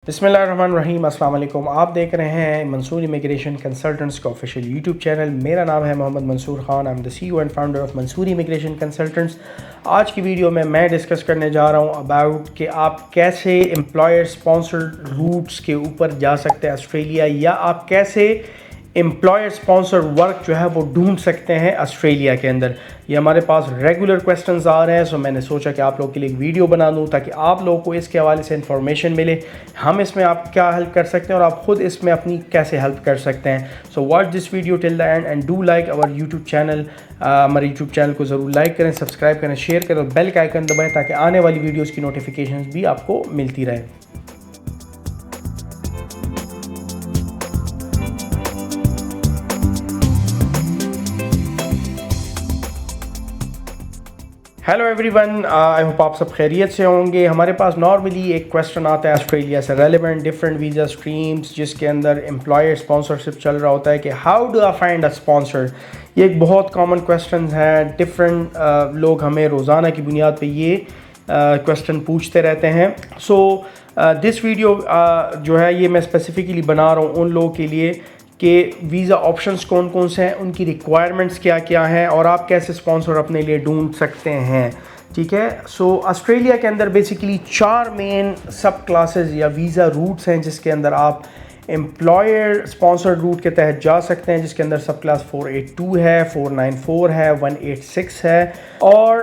بسم اللہ الرحمن الرحیم، السلام علیکم۔ آپ دیکھ رہے ہیں منصور امیگریشن کنسلٹنٹس کا آفیشیل یوٹیوب چینل۔ میرا نام ہے Muhammad Mansoor Khan, I am the CEO and founder of Mansoor immigration consultants. آج کی ویڈیو میں ڈسکس کرنے جا رہا ہوں اباؤٹ کہ آپ کیسے امپلائر اسپانسرڈ روٹس کے اوپر جا سکتے ہیں آسٹریلیا، یا آپ کیسے امپلائر اسپانسر ورک جو ہے وہ ڈھونڈ سکتے ہیں آسٹریلیا کے اندر۔ یہ ہمارے پاس ریگولر کویسچنز آ رہے ہیں، سو میں نے سوچا کہ آپ لوگوں کے لیے ایک ویڈیو بنا دوں تاکہ آپ لوگوں کو اس کے حوالے سے انفارمیشن ملے، ہم اس میں آپ کیا ہیلپ کر سکتے ہیں اور آپ خود اس میں اپنی کیسے ہیلپ کر سکتے ہیں۔ So watch this video till the end and do like اور یوٹیوب چینل۔ ہمارے یوٹیوب چینل کو ضرور لائک کریں، سبسکرائب کریں، شیئر کریں اور بیل کا آئیکن دبائیں تاکہ آنے والی ویڈیوز کی نوٹیفیکیشنز بھی آپ کو ملتی رہیں۔ Hello every one, I hope آپ سب خیریت سے ہوں گے۔ ہمارے پاس نارملی ایک کویسچن آتا ہے آسٹریلیا سے ریلیونٹ ڈفرینٹ ویزا اسٹریمس، جس کے اندر امپلائر اسپانسرشپ چل رہا ہوتا ہے کہ how do I find a sponsor. یہ ایک بہت کامن کویسچن ہے، ڈفرینٹ لوگ ہمیں روزانہ کی بنیاد پہ یہ کویسچن پوچھتے رہتے ہیں۔ سو دس ویڈیو جو ہے یہ میں اسپیسیفکلی بنا رہا ہوں ان لوگوں کے لیے کہ ویزا آپشنس کون کون سے ہیں، ان کی ریکوائرمنٹس کیا کیا ہیں اور آپ کیسے اسپانسر اپنے لیے ڈھونڈ سکتے ہیں، ٹھیک ہے۔ سو آسٹریلیا کے اندر بیسیکلی 4 مین سب کلاسز یا ویزا روٹس ہیں جس کے اندر آپ امپلائر اسپانسرڈ روٹ کے تحت جا سکتے ہیں، جس کے اندر سب کلاس 482 ہے، 494 ہے، 186 ہے اور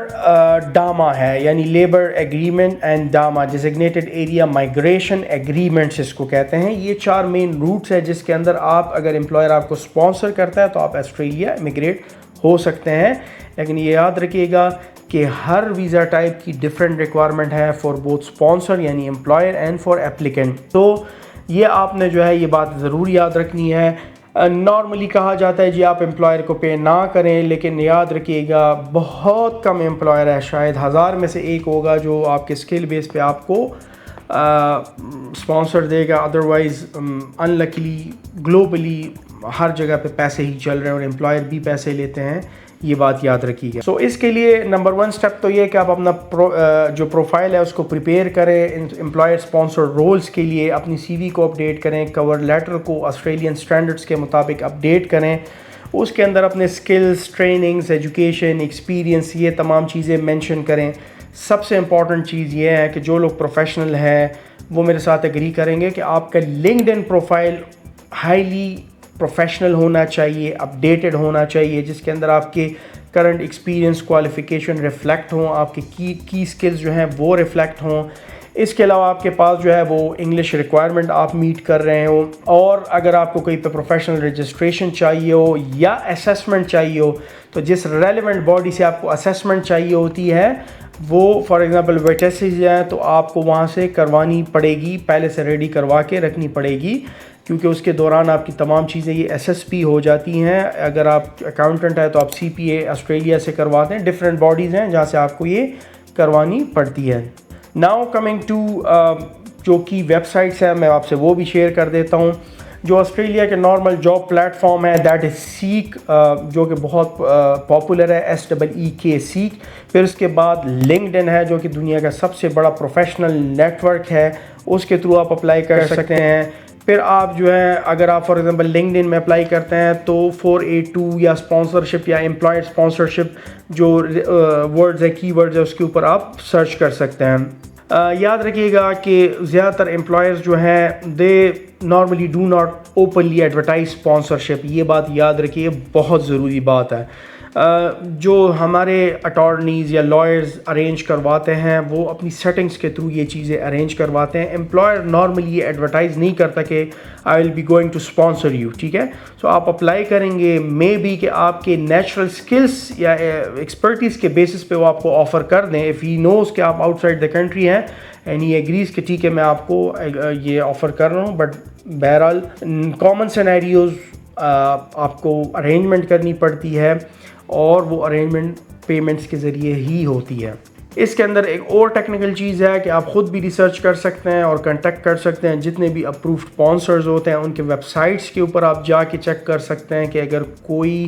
ڈاما ہے، یعنی labour agreement and DAMA designated area migration agreements اس کو کہتے ہیں۔ یہ 4 مین روٹس ہیں جس کے اندر آپ اگر امپلائر آپ کو اسپانسر کرتا ہے تو آپ آسٹریلیا امیگریٹ ہو سکتے ہیں۔ لیکن یہ یاد رکھیے گا کہ ہر ویزا ٹائپ کی ڈفرینٹ ریکوائرمنٹ ہے فار بوتھ اسپانسر یعنی امپلائر اینڈ فار ایپلیکنٹ۔ تو یہ آپ نے جو ہے یہ بات ضرور یاد رکھنی ہے۔ نارملی کہا جاتا ہے جی آپ امپلائر کو پے نہ کریں، لیکن یاد رکھیے گا بہت کم امپلائر ہے، شاید 1000 میں سے ایک ہوگا جو آپ کے اسکل بیس پہ آپ کو اسپانسر دے گا۔ ادروائز انلکیلی گلوبلی ہر جگہ پہ پیسے ہی چل رہے ہیں اور امپلائر بھی پیسے لیتے ہیں، یہ بات یاد رکھیے گا۔ سو اس کے لیے نمبر 1 سٹیپ تو یہ کہ آپ اپنا جو پروفائل ہے اس کو پریپیئر کریں امپلائر اسپانسر رولز کے لیے، اپنی سی وی کو اپڈیٹ کریں، کور لیٹر کو آسٹریلین اسٹینڈرڈس کے مطابق اپڈیٹ کریں، اس کے اندر اپنے اسکلز، ٹریننگز، ایجوکیشن، ایکسپیرینس، یہ تمام چیزیں مینشن کریں۔ سب سے امپورٹنٹ چیز یہ ہے کہ جو لوگ پروفیشنل ہیں وہ میرے ساتھ ایگری کریں گے کہ آپ کا لنکڈ ان پروفائل ہائیلی پروفیشنل ہونا چاہیے، اپڈیٹڈ ہونا چاہیے، جس کے اندر آپ کے کرنٹ ایکسپیرینس، کوالیفیکیشن ریفلیکٹ ہوں، آپ کے کی اسکلز جو ہیں وہ ریفلیکٹ ہوں۔ اس کے علاوہ آپ کے پاس جو ہے وہ انگلش ریکوائرمنٹ آپ میٹ کر رہے ہوں، اور اگر آپ کو کہیں پہ پروفیشنل رجسٹریشن چاہیے ہو یا اسیسمنٹ چاہیے ہو تو جس ریلیونٹ باڈی سے آپ کو اسیسمنٹ چاہیے ہوتی ہے وہ فار ایگزامپل ویٹیسز ہیں تو آپ کو وہاں سے کروانی پڑے گی، پہلے سے ریڈی کروا کے رکھنی پڑے گی، کیونکہ اس کے دوران آپ کی تمام چیزیں یہ ایس ایس پی ہو جاتی ہیں۔ اگر آپ اکاؤنٹنٹ ہے تو آپ سی پی اے آسٹریلیا سے کرواتے ہیں، ڈفرینٹ باڈیز ہیں جہاں سے آپ کو یہ کروانی پڑتی ہے۔ ناؤ کمنگ ٹو جو کی ویب سائٹس ہیں، میں آپ سے وہ بھی شیئر کر دیتا ہوں۔ جو آسٹریلیا کے نارمل جاب پلیٹ فارم ہے دیٹ از سیک، جو کہ بہت پاپولر ہے، SEEK سیک۔ پھر اس کے بعد لنکڈ ان ہے جو کہ دنیا کا سب سے بڑا پروفیشنل نیٹ ورک ہے، اس کے تھرو آپ اپلائی کر سکتے ہیں۔ پھر آپ جو ہے اگر آپ فار ایگزامپل لنکڈ ان میں اپلائی کرتے ہیں تو 482 یا اسپانسرشپ یا امپلائر اسپانسرشپ جو ورڈز ہے، کی ورڈز ہے، اس کے اوپر آپ سرچ کر سکتے ہیں۔ یاد رکھیے گا کہ زیادہ تر امپلائرز جو ہیں they normally do not openly advertise sponsorship, یہ بات یاد رکھیے، بہت ضروری بات ہے۔ جو ہمارے اٹارنیز یا لائرز ارینج کرواتے ہیں وہ اپنی سیٹنگز کے تھرو یہ چیزیں ارینج کرواتے ہیں۔ امپلائر نارملی یہ ایڈورٹائز نہیں کرتا کہ I will be going to sponsor you, ٹھیک ہے۔ سو آپ اپلائی کریں گے، مے بی کہ آپ کے نیچرل اسکلس یا ایکسپرٹیز کے بیسس پہ وہ آپ کو آفر کر دیں، اف ہی نوز کہ آپ آؤٹ سائڈ دا کنٹری ہیں اینڈ ہی ایگریز کہ ٹھیک ہے میں آپ کو یہ آفر کر رہا ہوں، بٹ بہرحال کامن سینیریوز آپ کو ارینجمنٹ کرنی پڑتی ہے اور وہ ارینجمنٹ پیمنٹس کے ذریعے ہی ہوتی ہے۔ اس کے اندر ایک اور ٹیکنیکل چیز ہے کہ آپ خود بھی ریسرچ کر سکتے ہیں اور کنٹیکٹ کر سکتے ہیں جتنے بھی اپرووڈ اسپانسرز ہوتے ہیں ان کے ویب سائٹس کے اوپر آپ جا کے چیک کر سکتے ہیں کہ اگر کوئی